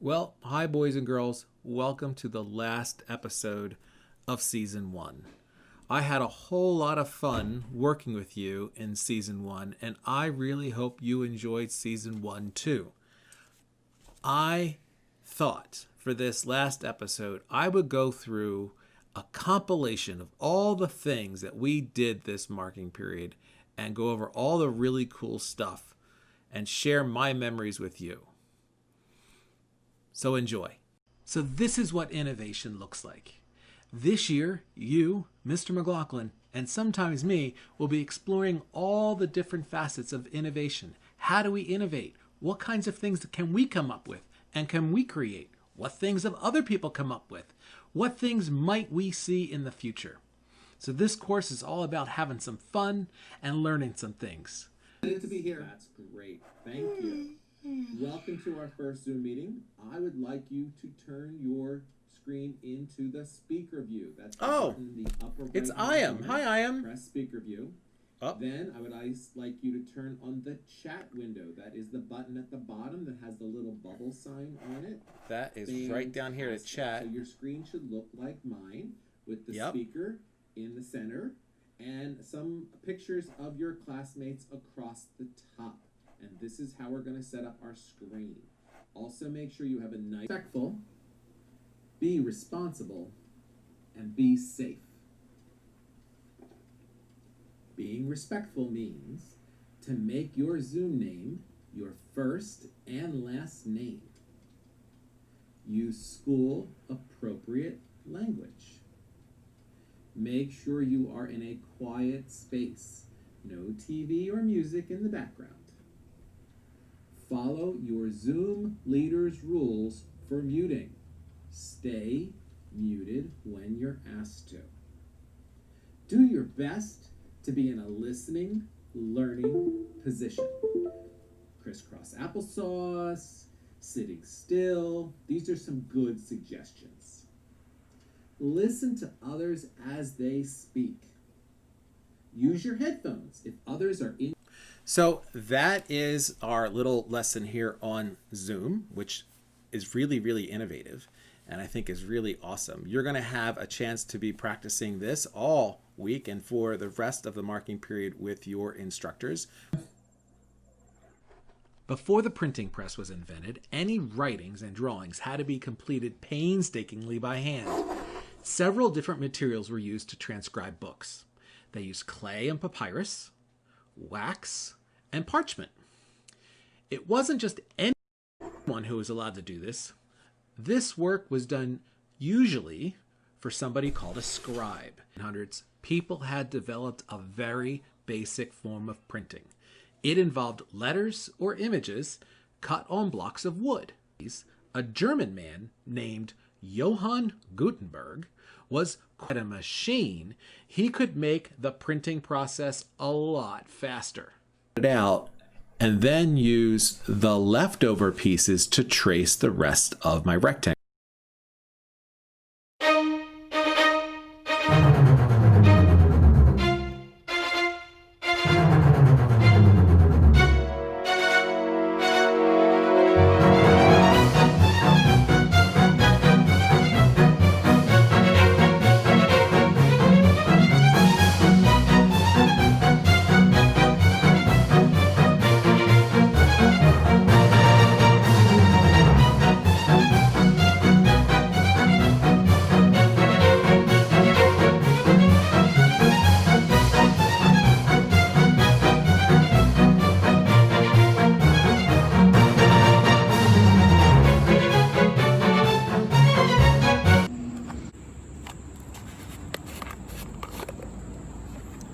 Well, hi, boys and girls. Welcome to the last episode of Season 1. I had a whole lot of fun working with you in Season 1, and I really hope you enjoyed Season 1 too. I thought for this last episode, I would go through a compilation of all the things that we did this marking period and go over all the really cool stuff and share my memories with you. So enjoy. So this is what innovation looks like. This year, you, Mr. McLaughlin, and sometimes me will be exploring all the different facets of innovation. How do we innovate? What kinds of things can we come up with? And can we create? What things have other people come up with? What things might we see in the future? So this course is all about having some fun and learning some things. Good to be here. That's great. Thank you. Welcome to our first Zoom meeting. I would like you to turn your screen into the speaker view. That's the button in the upper right. It's Iam. Hi, Iam. Press speaker view. Then I would like you to turn on the chat window. That is the button at the bottom that has the little bubble sign on it. That is right down here to chat. So your screen should look like mine with the speaker in the center and some pictures of your classmates across the top. And this is how we're going to set up our screen. Also make sure you have a nice, respectful, be responsible, and be safe. Being respectful means to make your Zoom name your first and last name. Use school appropriate language. Make sure you are in a quiet space. No TV or music in the background. Follow your Zoom leader's rules for muting. Stay muted when you're asked to. Do your best to be in a listening, learning position. Crisscross applesauce, sitting still. These are some good suggestions. Listen to others as they speak. Use your headphones if others are in. So that is our little lesson here on Zoom, which is really, really innovative and I think is really awesome. You're going to have a chance to be practicing this all week and for the rest of the marking period with your instructors. Before the printing press was invented, any writings and drawings had to be completed painstakingly by hand. Several different materials were used to transcribe books. They used clay and papyrus, wax, and parchment. It wasn't just anyone who was allowed to do this. This work was done usually for somebody called a scribe. In hundreds, people had developed a very basic form of printing. It involved letters or images cut on blocks of wood. A German man named Johann Gutenberg was quite a machine. He could make the printing process a lot faster. Out and then use the leftover pieces to trace the rest of my rectangle.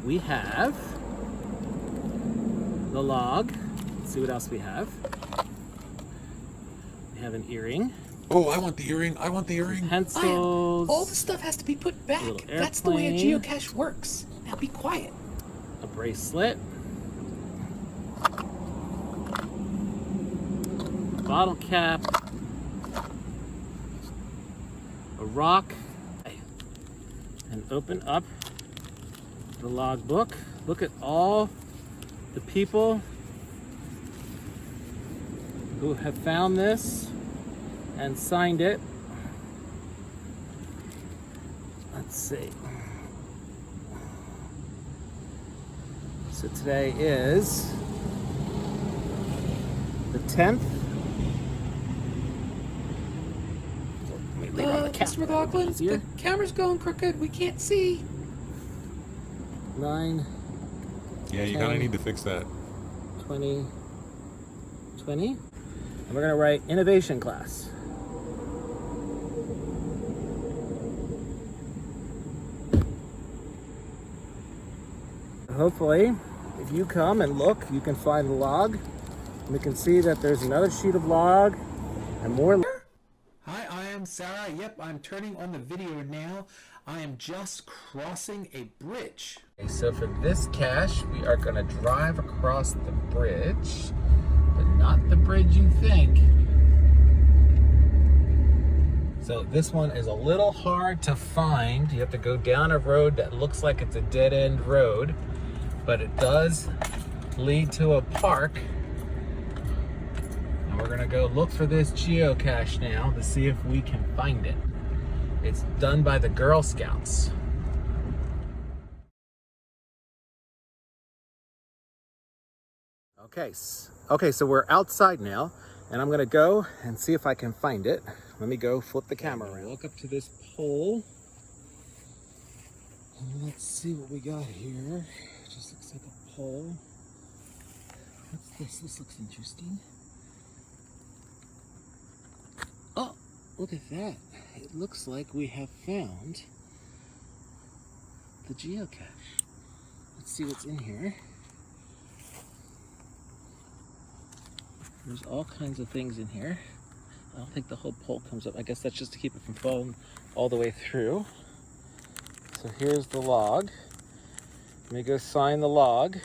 We have the log. Let's see what else we have. We have an earring. Oh, I want the earring. I want the earring. Pencils. All the stuff has to be put back. That's the way a geocache works. Now be quiet. A bracelet. A bottle cap. A rock. And open up the logbook. Look at all the people who have found this and signed it. Let's see. So today is the 10th. Mr. McLaughlin, the camera's going crooked. We can't see. 9, Yeah, you're gonna need to fix that. 20, 20. And we're gonna write innovation class. Hopefully, if you come and look, you can find the log. We can see that there's another sheet of log and more. Hi, I am Sarah. Yep, I'm turning on the video now. I am just crossing a bridge. Okay, so for this cache, we are gonna drive across the bridge, but not the bridge you think. So this one is a little hard to find. You have to go down a road that looks like it's a dead-end road, but it does lead to a park. And we're gonna go look for this geocache now to see if we can find it. It's done by the Girl Scouts. Okay, so we're outside now, and I'm gonna go and see if I can find it. Let me go flip the camera around. Walk up to this pole. And let's see what we got here. Just looks like a pole. What's this? This looks interesting. Oh, look at that. It looks like we have found the geocache. Let's see what's in here. There's all kinds of things in here. I don't think the whole pole comes up. I guess that's just to keep it from falling all the way through. So here's the log. Let me go sign the log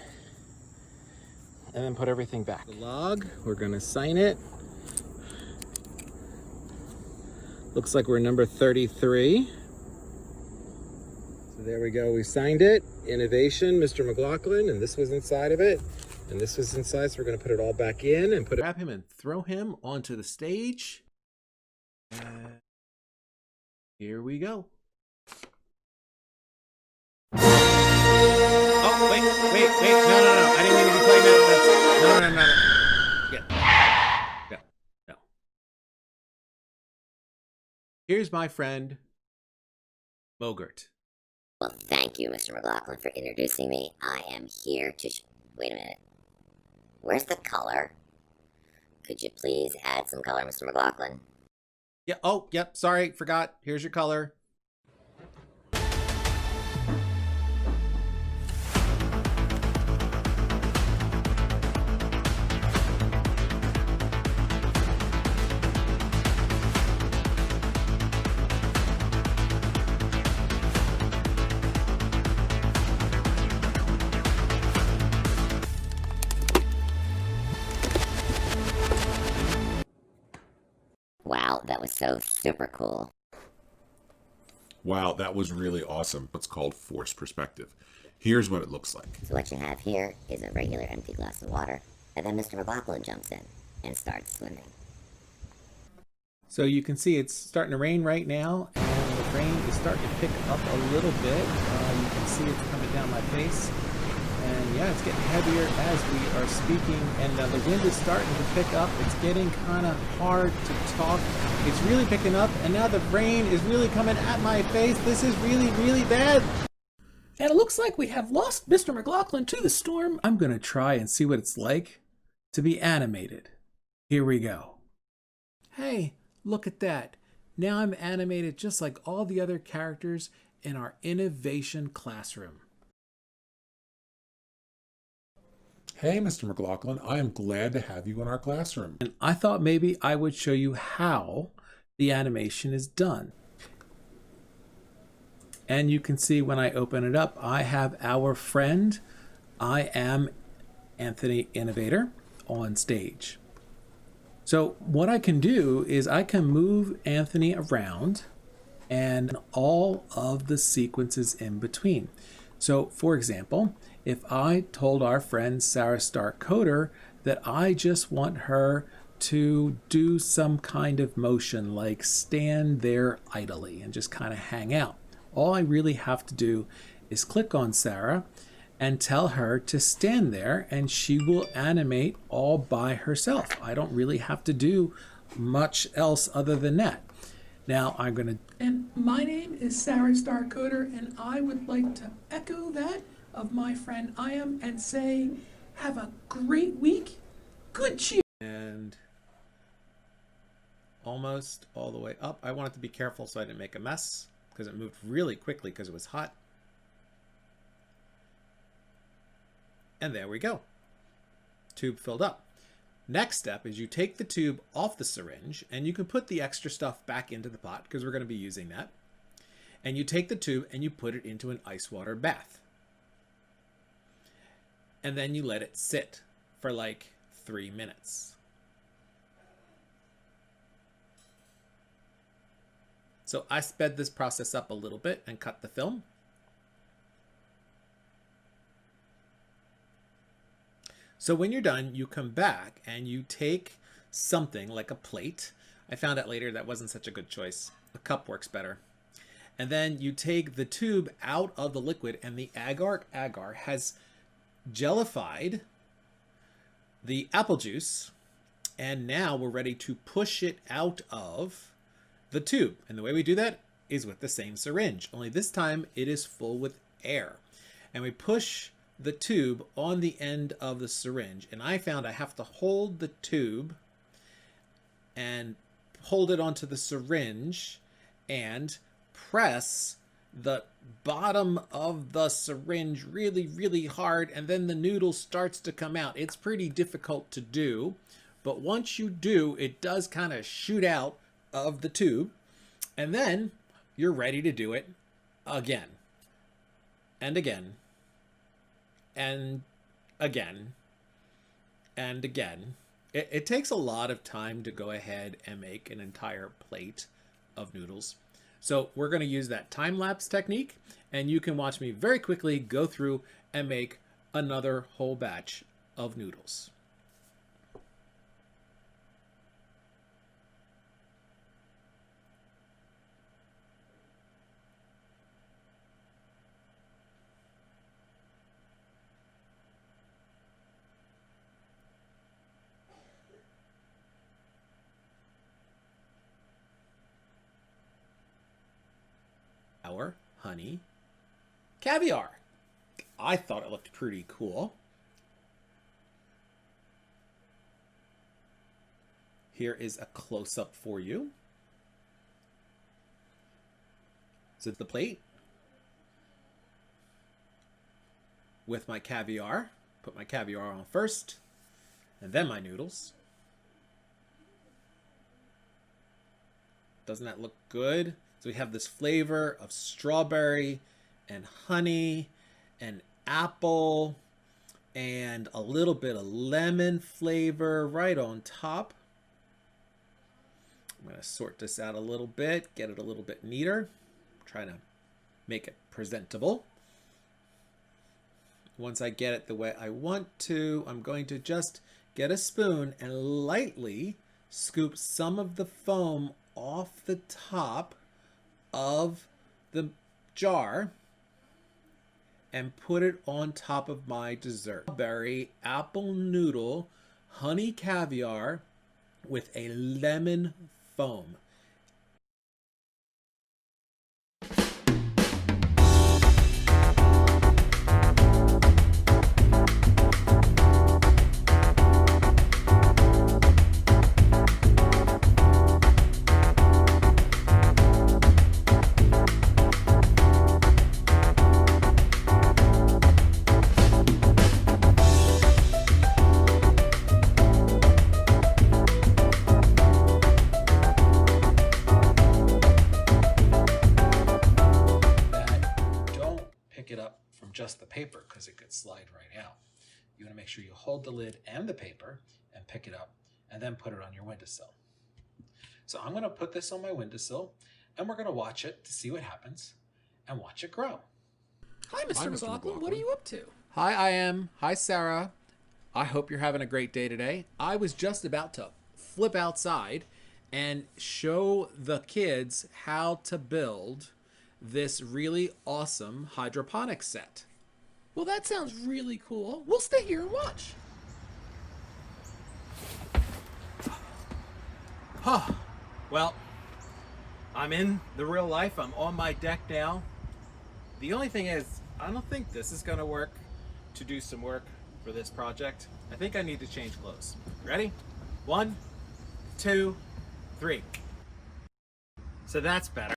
and then put everything back. The log, we're gonna sign it. Looks like we're number 33. So there we go, we signed it. Innovation, Mr. McLaughlin, and this was inside of it. And this was inside, so we're gonna put it all back in and put it. Grab him and throw him onto the stage. And here we go. Oh, wait. No. I didn't mean to be playing that. No. Yeah. No. Here's my friend, Mogert. Well, thank you, Mr. McLaughlin, for introducing me. I am here to... Wait a minute. Where's the color? Could you please add some color, Mr. McLaughlin? Yeah. Oh, yep. Sorry, forgot. Here's your color. Wow, that was so super cool. Wow, that was really awesome. What's called forced perspective. Here's what it looks like. So what you have here is a regular empty glass of water, and then Mr. McLaughlin jumps in and starts swimming. So you can see it's starting to rain right now, and the rain is starting to pick up a little bit. You can see it's coming down my face. And yeah, it's getting heavier as we are speaking, and the wind is starting to pick up. It's getting kind of hard to talk. It's really picking up, and now the rain is really coming at my face. This is really, really bad. And it looks like we have lost Mr. McLaughlin to the storm. I'm going to try and see what it's like to be animated. Here we go. Hey, look at that. Now I'm animated just like all the other characters in our innovation classroom. Hey, Mr. McLaughlin, I am glad to have you in our classroom. And I thought maybe I would show you how the animation is done. And you can see when I open it up, I have our friend, I am Anthony Innovator, on stage. So what I can do is I can move Anthony around and all of the sequences in between. So for example, if I told our friend Sarah Stark Coder that I just want her to do some kind of motion, like stand there idly and just kind of hang out. All I really have to do is click on Sarah and tell her to stand there, and she will animate all by herself. I don't really have to do much else other than that. Now I'm going to... And my name is Sarah Starcoder, and I would like to echo that of my friend Iam and say, have a great week. Good cheer. And almost all the way up. I wanted to be careful so I didn't make a mess, because it moved really quickly because it was hot. And there we go. Tube filled up. Next step is you take the tube off the syringe, and you can put the extra stuff back into the pot because we're going to be using that. And you take the tube and you put it into an ice water bath. And then you let it sit for like 3 minutes. So I sped this process up a little bit and cut the film. So when you're done, you come back and you take something like a plate. I found out later that wasn't such a good choice. A cup works better. And then you take the tube out of the liquid, and the agar-agar has jellified the apple juice. And now we're ready to push it out of the tube. And the way we do that is with the same syringe, only this time it is full with air. And we push the tube on the end of the syringe, and I found I have to hold the tube and hold it onto the syringe and press the bottom of the syringe really, really hard, and then the noodle starts to come out. It's pretty difficult to do, but once you do, it does kind of shoot out of the tube, and then you're ready to do it again and again and again and again. It takes a lot of time to go ahead and make an entire plate of noodles. So we're going to use that time-lapse technique, and you can watch me very quickly go through and make another whole batch of noodles. Our honey caviar. I thought it looked pretty cool. Here is a close-up for you. So the plate with my caviar. Put my caviar on first, and then my noodles. Doesn't that look good? So we have this flavor of strawberry and honey and apple and a little bit of lemon flavor right on top. I'm going to sort this out a little bit, get it a little bit neater, try to make it presentable. Once I get it the way I want to, I'm going to just get a spoon and lightly scoop some of the foam off the top of the jar and put it on top of my dessert. Strawberry apple noodle honey caviar with a lemon foam. Just the paper, because it could slide right out. You want to make sure you hold the lid and the paper and pick it up and then put it on your windowsill. So I'm going to put this on my windowsill and we're going to watch it to see what happens and watch it grow. Hi, Mr. McLaughlin. What are you up to? Hi, Iam. Hi, Sarah. I hope you're having a great day today. I was just about to flip outside and show the kids how to build this really awesome hydroponics set. Well, that sounds really cool. We'll stay here and watch. Well, I'm in the real life. I'm on my deck now. The only thing is, I don't think this is gonna work to do some work for this project. I think I need to change clothes. Ready? 1, 2, 3. So that's better.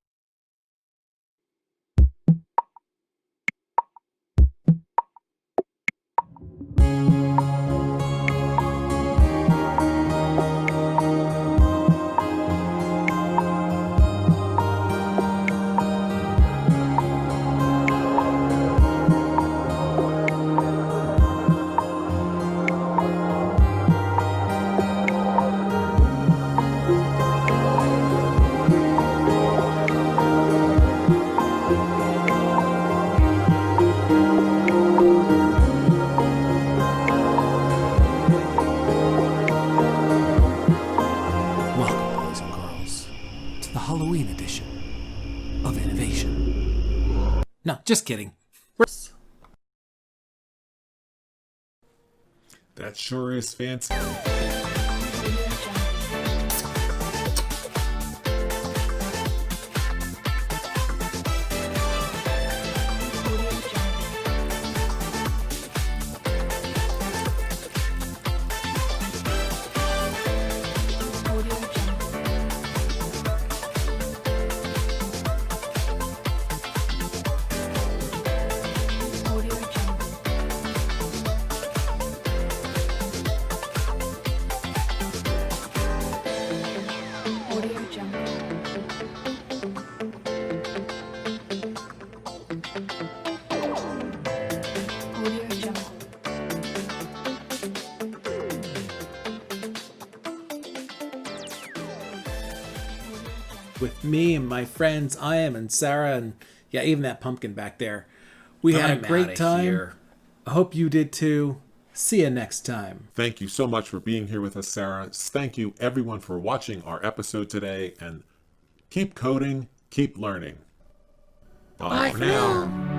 Welcome, boys and girls, to the Halloween edition of Innovation. No, just kidding. That sure is fancy. With me and my friends, I am and Sarah, and yeah, even that pumpkin back there. We had I'm a great outta time. here. I hope you did too. See you next time. Thank you so much for being here with us, Sarah. Thank you, everyone, for watching our episode today. And keep coding, keep learning. Bye for now.